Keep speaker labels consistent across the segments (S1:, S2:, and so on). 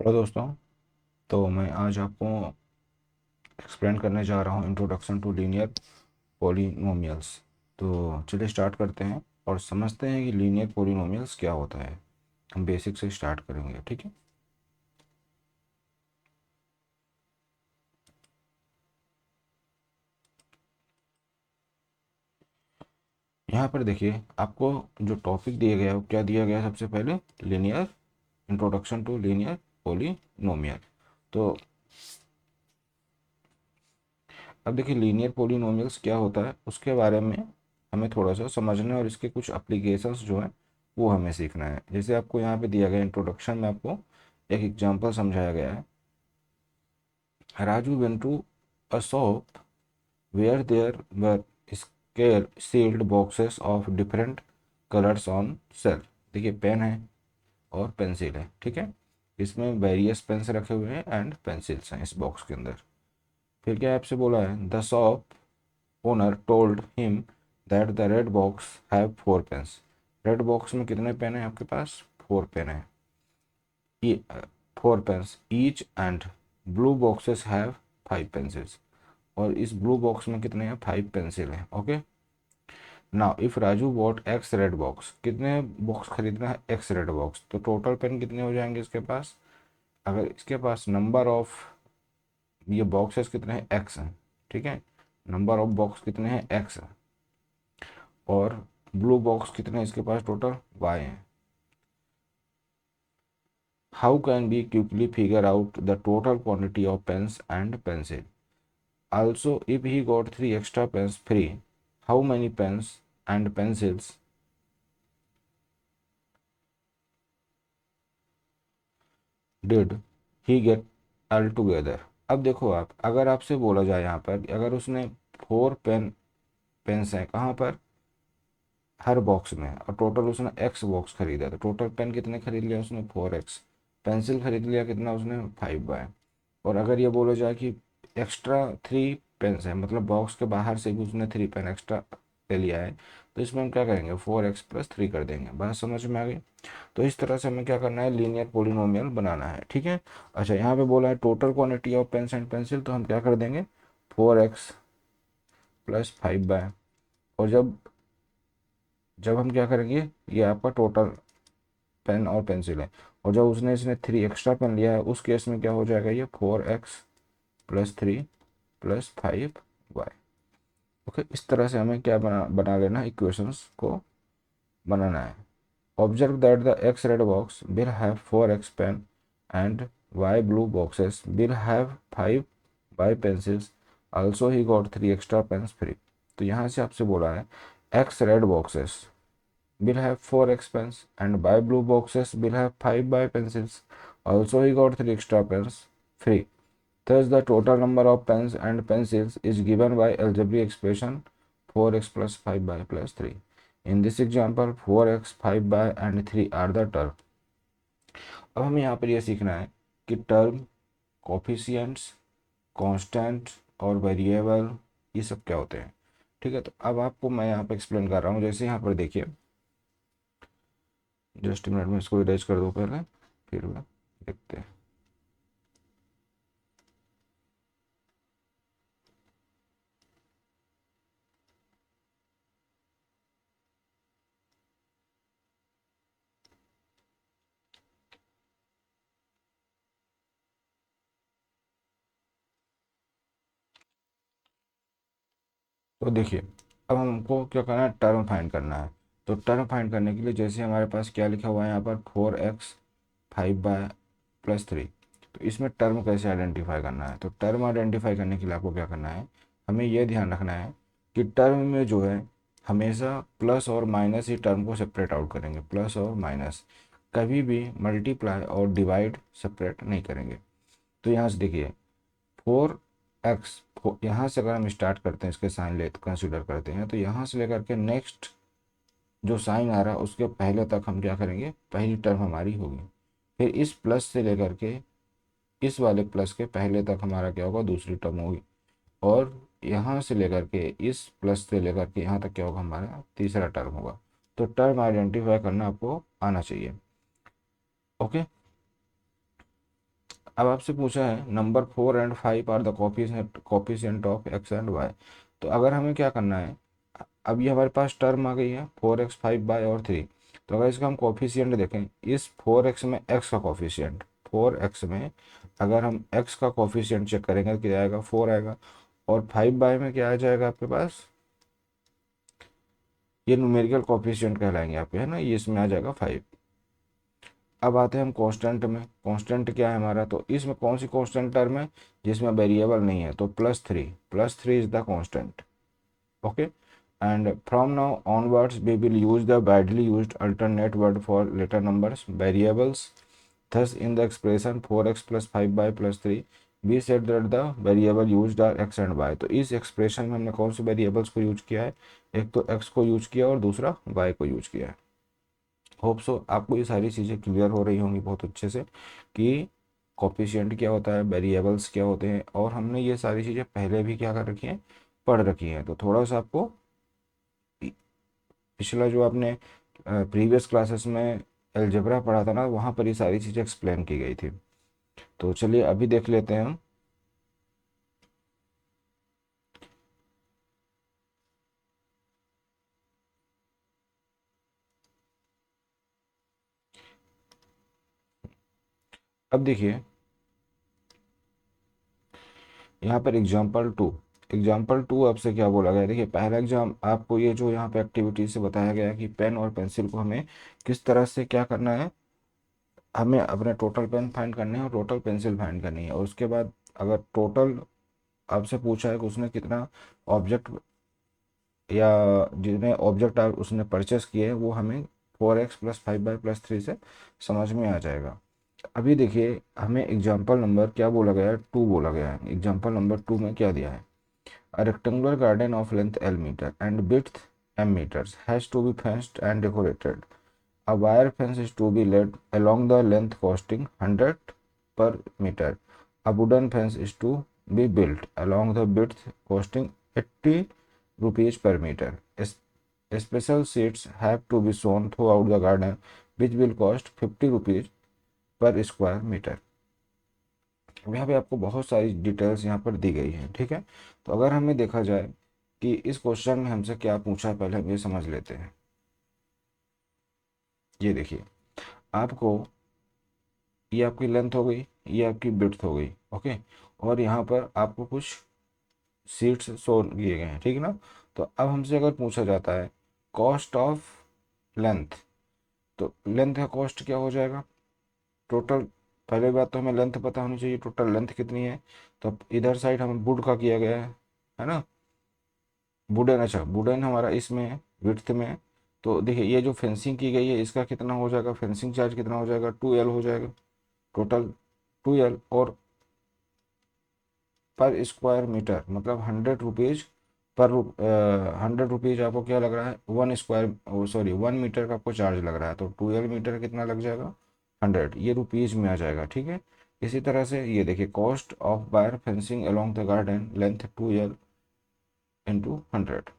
S1: Hello दोस्तों। तो मैं आज आपको एक्सप्लेन करने जा रहा हूँ इंट्रोडक्शन टू लीनियर पॉलिनोमियल्स। तो चलिए स्टार्ट करते हैं और समझते हैं कि लीनियर पॉलिनोमियल्स क्या होता है। हम बेसिक से स्टार्ट करेंगे, ठीक है। यहाँ पर देखिए, आपको जो टॉपिक दिया गया है वो क्या दिया गया है। सबसे पहले linear introduction to linear polynomial. तो अब देखिए, लीनियर पॉलिनोमियल्स क्या होता है उसके बारे में हमें थोड़ा सा समझना है और इसके कुछ एप्लीकेशंस जो हैं वो हमें सीखना है। जैसे आपको यहाँ पे दिया गया इंट्रोडक्शन में आपको एक एग्जांपल समझाया गया है। Raju went to a shop where there were scale sealed boxes of different colours on sale. देखिए, पेन है और पेंसिल है, ठीक है। इसमें वेरियस पेन्स रखे हुए हैं एंड पेंसिल्स हैं इस बॉक्स के अंदर। फिर क्या आपसे बोला है, the shop owner told him that the red box have 4 pens. Red box में कितने पेन हैं आपके पास? 4 पेन है। 4 pens each and blue boxes have 5 pencils. और इस ब्लू बॉक्स में कितने हैं? 5 पेंसिल हैं। Okay. Now if Raju what x red box, कितने बॉक्स खरीदना है? X red box. तो टोटल पेन कितने हो जाएंगे इसके पास? अगर इसके पास नंबर ऑफ ये बॉक्सेस कितने हैं? एक्स हैं, ठीक है। नंबर ऑफ बॉक्स कितने हैं? एक्स है। और ब्लू बॉक्स कितने हैं इसके पास? टोटल वाई हैं। How can be quickly figure out the total quantity of pens and pencil? Also, if he got 3 extra pens free, how many pens and pencils did he get altogether? अब देखो आप, अगर आपसे बोला जाए यहाँ पर कि अगर उसने 4 पेन्स हैं कहाँ पर? हर बॉक्स में, और टोटल उसने एक्स बॉक्स खरीदा, तो टोटल पेन कितने खरीद लिया उसने? 4x। पेंसिल खरीद लिया कितना उसने? 5y। और अगर ये बोला जाए कि एक्स्ट्रा 3 पेन्स है, मतलब बॉक्स के बाहर से भी उसने 3 पेन एक्स्ट्रा ले लिया है, तो इसमें हम क्या करेंगे? 4x+3 कर देंगे। बात समझ में आ गई? तो इस तरह से हमें क्या करना है? लीनियर पोलिनोमियल बनाना है, ठीक है। अच्छा, यहाँ पे बोला है total quantity of pens and pencil, तो हम क्या कर देंगे? 4x+5y। और जब जब हम क्या करेंगे, ये आपका टोटल पेन और पेंसिल है, और जब उसने इसने 3 एक्स्ट्रा पेन लिया है उस केस में क्या हो जाएगा? ये 4x+3+5y। ओके, इस तरह से हमें क्या बना लेना है? इक्वेशंस को बनाना है। Observe that the x red box will have 4x pen and y blue boxes will have 5y pencils. Also he got 3 extra pens free. तो यहाँ से आपसे बोला है x red boxes will have 4x pens and by blue boxes will have 5 by pencils. Also he got 3 extra pens free. Thus the total number of pens and pencils is given by algebraic expression 4x plus 5 by plus 3. In this example 4x, 5 by and 3 are the term. अब हमें यहाँ पर यह सीखना है कि term, coefficients, constant और variable ये सब क्या होते हैं, ठीक है। तो अब आपको मैं यहाँ पर एक्सप्लेन कर रहा हूँ। जैसे यहाँ पर देखिए, जस्ट मिनट में इसको इरेज कर दो पहले, फिर मैं देखते हैं। तो देखिए, अब हमको क्या करना है? टर्म फाइंड करना है। तो टर्म फाइंड करने के लिए जैसे हमारे पास क्या लिखा हुआ है यहाँ पर? 4x, 5y+3। तो इसमें टर्म कैसे आइडेंटिफाई करना है? तो टर्म आइडेंटिफाई करने के लिए आपको क्या करना है? हमें यह ध्यान रखना है कि टर्म में जो है हमेशा प्लस और माइनस ही टर्म को सेपरेट आउट करेंगे। प्लस और माइनस, कभी भी मल्टीप्लाई और डिवाइड सेपरेट नहीं करेंगे। तो यहाँ से देखिए, 4x, यहाँ से अगर हम स्टार्ट करते हैं, इसके साइन ले कंसिडर करते हैं, तो यहाँ से लेकर के नेक्स्ट जो साइन आ रहा है उसके पहले तक हम क्या करेंगे? पहली टर्म हमारी होगी। फिर इस प्लस से लेकर के इस वाले प्लस के पहले तक हमारा क्या होगा? दूसरी टर्म होगी। और यहाँ से लेकर के इस प्लस से लेकर के यहाँ तक क्या होगा? हमारा तीसरा टर्म होगा। तो टर्म आइडेंटिफाई करना आपको आना चाहिए। ओके। अब आपसे पूछा है number 4 and 5 are the coefficient of x and y. तो अगर हमें क्या करना है, अब ये हमारे पास टर्म आ गई है 4x 5y और 3। तो अगर इसका हम कोफिशिएंट देखें, इस 4x में x का कोफिशिएंट, 4x में अगर हम x का कोफिशिएंट चेक करेंगे तो क्या आएगा, 4 आएगा। और 5y में क्या आ जाएगा आपके पास, ये न्यूमेरिकल कोफिशिएंट कहलाएंगे आपके, है ना, ये इसमें आ जाएगा 5। अब आते हैं हम कांस्टेंट में। कांस्टेंट क्या है हमारा, तो इसमें कौन सी कांस्टेंट टर्म है जिसमें वेरिएबल नहीं है, तो +3 is the constant. Okay, and from now onwards we will use the widely used alternate word for later numbers variables. Thus in the expression 4x plus 5y plus 3 we said that the variable used are x and y। तो इस expression में हमने कौन से variables को use किया है, एक तो x को यूज किया और दूसरा y को यूज किया है। होप सो आपको ये सारी चीज़ें क्लियर हो रही होंगी बहुत अच्छे से कि कोफिशिएंट क्या होता है, वेरिएबल्स क्या होते हैं, और हमने ये सारी चीज़ें पहले भी क्या कर रखी हैं, पढ़ रखी हैं। तो थोड़ा सा आपको पिछला जो आपने प्रीवियस क्लासेस में अलजेब्रा पढ़ा था ना, वहाँ पर ये सारी चीज़ें एक्सप्लेन की गई थी। तो चलिए अभी देख लेते हैं हम। अब देखिए यहाँ पर एग्जाम्पल टू आपसे क्या बोला गया है। देखिए पहला एग्जाम आपको ये जो यहाँ पे एक्टिविटी से बताया गया है कि पेन और पेंसिल को हमें किस तरह से क्या करना है, हमें अपने टोटल पेन फाइंड करने हैं और टोटल पेंसिल फाइंड करनी है। और उसके बाद अगर टोटल आपसे पूछा है कि उसने कितना ऑब्जेक्ट या जितने ऑब्जेक्ट आप उसने परचेस किए हैं वो हमें 4x प्लस 5y प्लस 3 से समझ में आ जाएगा। अभी देखिए हमें एग्जाम्पल नंबर क्या बोला गया है, 2 बोला गया है। एग्जाम्पल नंबर 2 में क्या दिया है, a rectangular garden of length L metre and width M metres has to be fenced and decorated. A wire fence is to be laid along the length costing 100 per meter. A wooden fence is to be built along the width costing 80 rupees per meter. Special seats have to be sown throughout the garden which will cost 50 rupees per square meter। यहाँ पे आपको बहुत सारी details यहाँ पर दी गई हैं, ठीक है। तो अगर हमें देखा जाए कि इस क्वेश्चन में हमसे क्या पूछा है, पहले हम ये समझ लेते हैं। ये देखिए आपको, ये आपकी लेंथ हो गई, ये आपकी विड्थ हो गई, ओके। और यहाँ पर आपको कुछ सीट्स शो किए गए हैं, ठीक है ना। तो अब हमसे अगर पूछा जाता है कॉस्ट ऑफ लेंथ, तो लेंथ का कॉस्ट क्या हो जाएगा, टोटल। पहले बात तो हमें लेंथ पता होनी चाहिए, टोटल लेंथ कितनी है। तो अब इधर साइड हमें वुड का किया गया है ना, वुडन, अच्छा वुडन हमारा इसमें है विड्थ में है। तो देखिए ये जो फेंसिंग की गई है इसका कितना हो जाएगा, फेंसिंग चार्ज कितना हो जाएगा, 2L हो जाएगा टोटल, 2L। और पर स्क्वायर मीटर मतलब 100 रुपीज़ पर 100 रुपीज़ आपको क्या लग रहा है, 1 स्क्वायर, सॉरी 1 मीटर का आपको चार्ज लग रहा है। तो 12 मीटर कितना लग जाएगा, 100, ये रुपीज़ में आ जाएगा, ठीक है। इसी तरह से ये देखिए cost of wire fencing along the garden length 2L into 100।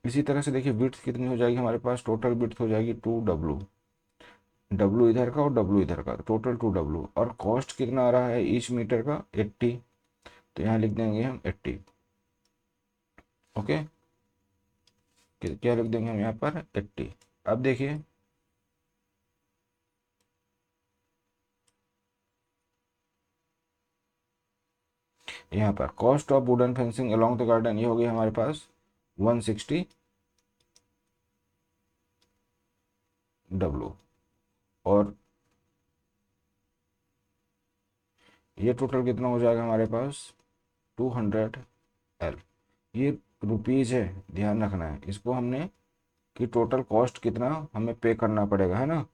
S1: इसी तरह से देखिए विड्थ कितनी हो जाएगी हमारे पास, टोटल विड्थ हो जाएगी 2W, W इधर का और W इधर का, टोटल 2W। और कॉस्ट कितना आ रहा है ईच मीटर का, 80। तो यहाँ लिख देंगे हम 80, ओके। क्या लिख देंगे हम यहाँ पर, 80। अब देखिए यहाँ पर cost of wooden fencing along the garden, ये हो गई हमारे पास 160W। और ये टोटल कितना हो जाएगा हमारे पास, 200L। ये रुपीज़ है, ध्यान रखना है इसको हमने, कि टोटल कॉस्ट कितना हमें पे करना पड़ेगा, है ना।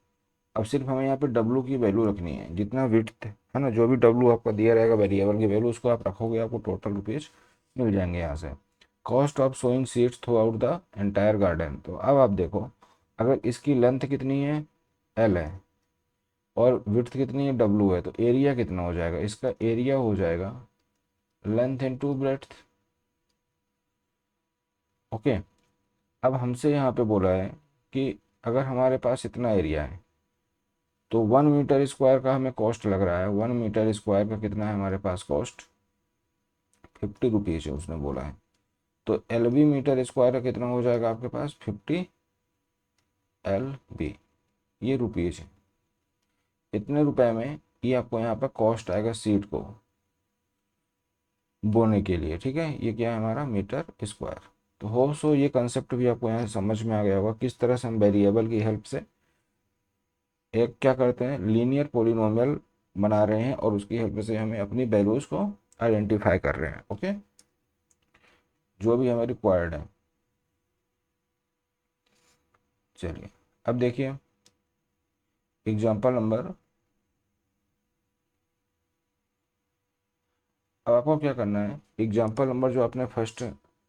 S1: अब सिर्फ हमें यहाँ पे W की वैल्यू रखनी है, जितना विड्थ है ना, जो भी W आपका दिया रहेगा वेरिएबल की वैल्यू उसको आप रखोगे, आपको टोटल रुपीज़ मिल जाएंगे यहाँ से। Cost of sowing seeds throughout the entire garden, तो अब आप देखो अगर इसकी लेंथ कितनी है, L है, और विड्थ कितनी है, W है, तो एरिया कितना हो जाएगा, इसका एरिया हो जाएगा लेंथ इनटू ब्रेड्थ, ओके। अब हमसे यहाँ पे बोला है कि अगर हमारे पास इतना एरिया है, तो 1 मीटर स्क्वायर का हमें कॉस्ट लग रहा है, 1 मीटर स्क्वायर का कितना है हमारे पास कॉस्ट, 50 रुपीज़ है उसने बोला है। तो LB मीटर स्क्वायर का कितना हो जाएगा आपके पास, 50 LB, ये रुपीज़ है। इतने रुपए में ये आपको यहाँ पर कॉस्ट आएगा सीड को बोने के लिए, ठीक है। ये क्या है हमारा मीटर स्क्वायर। तो हो सो ये कंसेप्ट भी आपको यहाँ समझ में आ गया होगा किस तरह से हम वेरिएबल की हेल्प से एक क्या करते हैं, लीनियर पोलिनोमियल बना रहे हैं और उसकी हेल्प से हमें अपनी वैल्यूज को आइडेंटिफाई कर रहे हैं। ओके, जो भी हमें रिक्वायर्ड है। चलिए अब देखिए एग्जांपल नंबर, अब आपको क्या करना है, एग्जाम्पल नंबर जो आपने फर्स्ट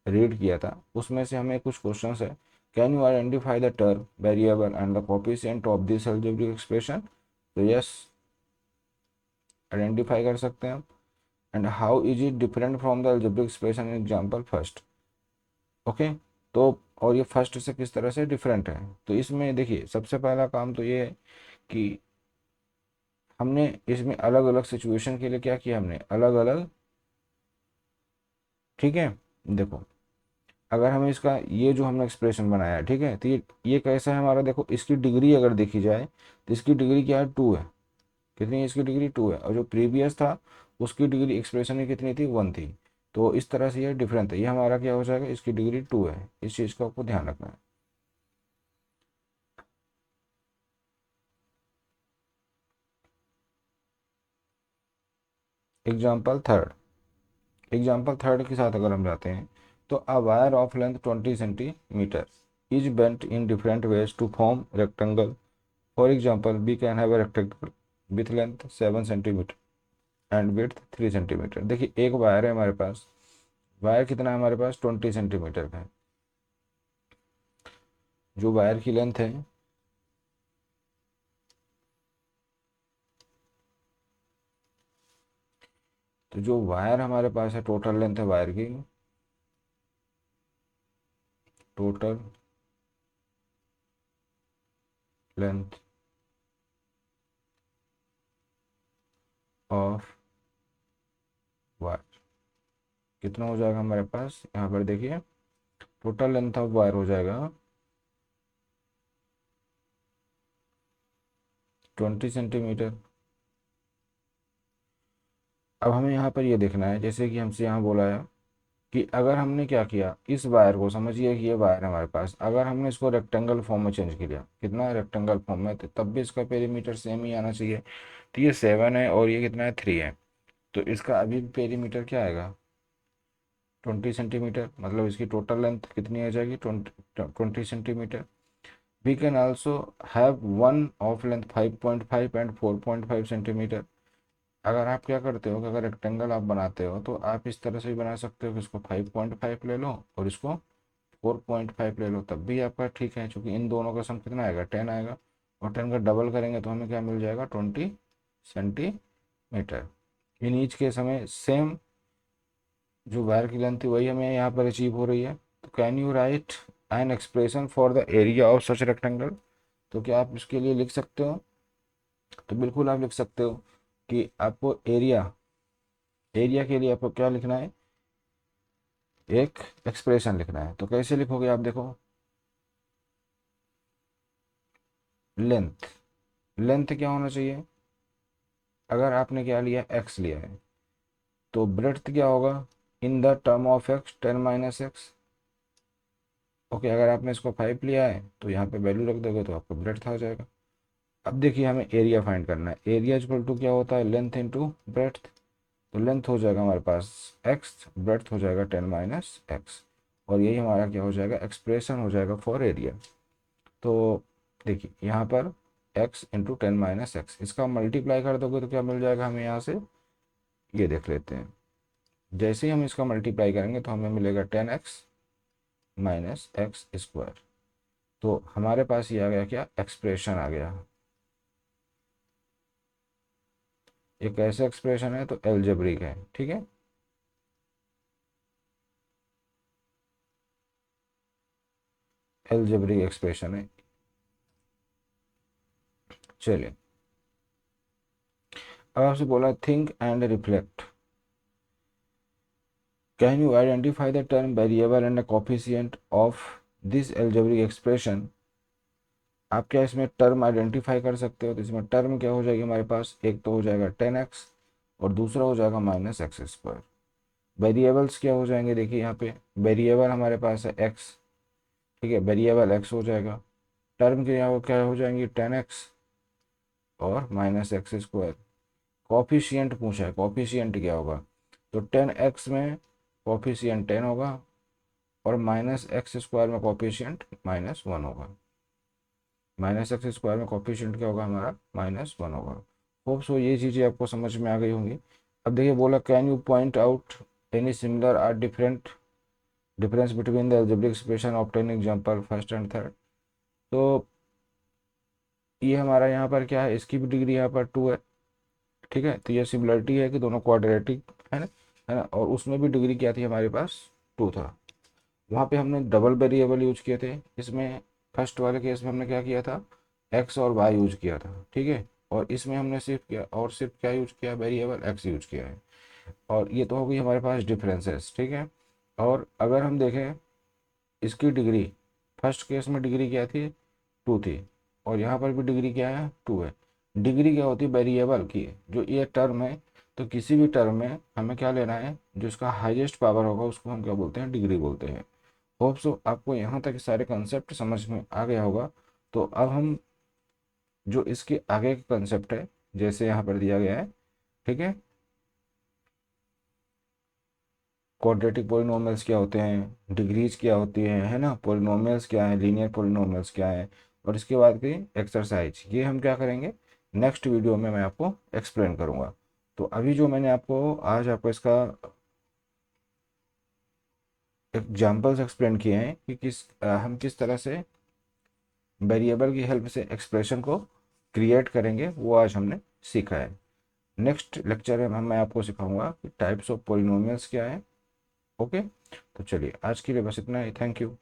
S1: रीड किया था उसमें से हमें कुछ क्वेश्चन है। Can you identify the term variable and the coefficient of this algebraic expression. तो यस, आइडेंटिफाई कर सकते हैं हम। And how is it different from the algebraic expression in example first. Okay, तो और ये फर्स्ट से किस तरह से डिफरेंट है। तो इसमें देखिए सबसे पहला काम तो ये है कि हमने इसमें अलग अलग सिचुएशन के लिए क्या किया, हमने अलग अलग, ठीक है। देखो अगर हमें इसका ये जो हमने एक्सप्रेशन बनाया है, ठीक है, तो ये कैसा है हमारा, देखो इसकी डिग्री अगर देखी जाए तो इसकी डिग्री क्या है, 2 है। कितनी है इसकी डिग्री, 2 है। और जो प्रीवियस था उसकी डिग्री एक्सप्रेशन में कितनी थी, 1 थी। तो इस तरह से ये डिफरेंट है, ये हमारा क्या हो जाएगा, इसकी डिग्री 2 है। इस चीज़ का आपको ध्यान रखना है। एग्जाम्पल थर्ड, एग्जाम्पल थर्ड के साथ अगर हम जाते हैं तो a wire of length 20 centimetre is bent in different ways to form rectangle. For example we can have a rectangle with length 7 centimetre and width 3 centimetre. देखिए एक वायर है हमारे पास, वायर कितना है हमारे पास, 20 सेंटीमीटर का है। जो वायर की लेंथ है, तो जो वायर हमारे पास है, टोटल लेंथ है वायर की, टोटल लेंथ ऑफ वायर कितना हो जाएगा हमारे पास, यहाँ पर देखिए टोटल लेंथ ऑफ वायर हो जाएगा 20 सेंटीमीटर। अब हमें यहाँ पर ये देखना है, जैसे कि हमसे यहाँ बोला है कि अगर हमने क्या किया, इस वायर को समझिए कि ये वायर है हमारे पास, अगर हमने इसको रेक्टेंगल फॉर्म में चेंज किया, कितना रेक्टेंगल फॉर्म में, तो तब भी इसका पेरीमीटर सेम ही आना चाहिए। तो ये 7 है और ये कितना है, 3 है। तो इसका अभी पेरीमीटर क्या आएगा, 20 सेंटीमीटर। मतलब इसकी टोटल लेंथ कितनी आ जाएगी, 20 centimetre. We can also have one of length 5.5 and 4.5 centimetre. अगर आप क्या करते हो कि अगर रेक्टेंगल आप बनाते हो तो आप इस तरह से भी बना सकते हो कि इसको 5.5 ले लो और इसको 4.5 ले लो, तब भी आपका ठीक है, क्योंकि इन दोनों का सम कितना आएगा, 10 आएगा। और 10 का डबल करेंगे तो हमें क्या मिल जाएगा, 20 सेंटीमीटर। इन ईच केस हमें सेम जो वायर की लेंथ थी वही हमें यहाँ पर अचीव हो रही है। तो can you right an expression for the area of such rectangle. तो क्या आप इसके लिए लिख सकते हो, तो बिल्कुल आप लिख सकते हो कि आपको एरिया, एरिया के लिए आपको क्या लिखना है, एक एक्सप्रेशन लिखना है। तो कैसे लिखोगे आप, देखो लेंथ, लेंथ क्या होना चाहिए, अगर आपने क्या लिया, एक्स लिया है, तो ब्रेड्थ क्या होगा, in the term of x 10 - x। Okay, अगर आपने इसको 5 लिया है तो यहाँ पे वैल्यू रख दोगे तो आपको ब्रेड्थ आ जाएगा। अब देखिए हमें एरिया फाइंड करना है, एरिया इक्वल टू क्या होता है, लेंथ इंटू ब्रेड्थ। तो लेंथ हो जाएगा हमारे पास एक्स, ब्रेड्थ हो जाएगा 10 - x। और यही हमारा क्या हो जाएगा, एक्सप्रेशन हो जाएगा फॉर एरिया। तो देखिए यहाँ पर x इंटू 10 - x, इसका मल्टीप्लाई कर दोगे तो क्या मिल जाएगा हमें यहाँ से, ये देख लेते हैं। जैसे ही हम इसका मल्टीप्लाई करेंगे तो हमें मिलेगा 10x - x²। तो हमारे पास ये आ गया क्या, एक्सप्रेशन आ गया। ये कैसे एक्सप्रेशन है, तो एल्जेब्रिक है, ठीक है, एल्जेब्रिक एक्सप्रेशन है। चलिए अब आपसे बोला think and reflect, can you identify the term variable and coefficient of this algebraic expression. आप क्या इसमें टर्म आइडेंटिफाई कर सकते हो? तो इसमें टर्म क्या हो जाएगी हमारे पास, एक तो हो जाएगा 10x और दूसरा हो जाएगा -x²। वेरिएबल्स क्या हो जाएंगे, देखिए यहाँ पे वेरिएबल हमारे पास है x, ठीक है, वेरिएबल x हो जाएगा। टर्म के यहाँ क्या हो जाएंगी 10x और -x²। कॉफिशिएंट पूछा है, कॉफिशिएंट क्या होगा, तो 10x में कॉफिशिएंट 10 होगा और -x² में कॉफिशिएंट -1 होगा। -x² में कॉफिशिएंट क्या होगा हमारा -1 होगा। होप सो ये चीज़ें आपको समझ में आ गई होंगी। अब देखिए बोला can you point out any similar or different difference between the algebraic expression obtain example first and third. तो ये हमारा यहाँ पर क्या है, इसकी भी डिग्री यहाँ पर 2 है, ठीक है। तो ये सिमिलरिटी है कि दोनों क्वाड्रेटिक है ना, और उसमें भी डिग्री क्या थी हमारे पास 2 था। वहाँ पे हमने डबल वेरिएबल यूज किए थे, इसमें फर्स्ट वाले केस में हमने क्या किया था, एक्स और वाई यूज किया था, ठीक है। और इसमें हमने सिर्फ क्या यूज किया, वेरिएबल एक्स यूज किया है। और ये तो हो गई हमारे पास डिफरेंसेस, ठीक है। और अगर हम देखें इसकी डिग्री, फर्स्ट केस में डिग्री क्या थी 2 थी, और यहाँ पर भी डिग्री क्या है 2 है। डिग्री क्या होती है वेरिएबल की, जो ये टर्म है, तो किसी भी टर्म में हमें क्या लेना है, जो इसका हाईएस्ट पावर होगा उसको हम क्या बोलते हैं, डिग्री बोलते हैं। होप सो आपको यहाँ तक सारे कंसेप्ट समझ में आ गया होगा। तो अब हम जो इसके आगे का कंसेप्ट है, जैसे यहाँ पर दिया गया है, ठीक है, क्वाड्रेटिक पॉलिनोमियल्स क्या होते हैं, डिग्रीज क्या होती है ना, पॉलिनोमियल्स क्या है, लीनियर पॉलिनोमियल्स क्या है, और इसके बाद की एक्सरसाइज, ये हम क्या करेंगे नेक्स्ट वीडियो में मैं आपको एक्सप्लेन करूँगा। तो अभी जो मैंने आपको आज आपको इसका एग्जाम्पल्स एक्सप्लेन किए हैं कि हम किस तरह से वेरिएबल की हेल्प से एक्सप्रेशन को क्रिएट करेंगे, वो आज हमने सीखा है। नेक्स्ट लेक्चर में मैं आपको सिखाऊंगा कि टाइप्स ऑफ पॉलिनोमियल्स क्या है। ओके, तो चलिए आज के लिए बस इतना ही, थैंक यू।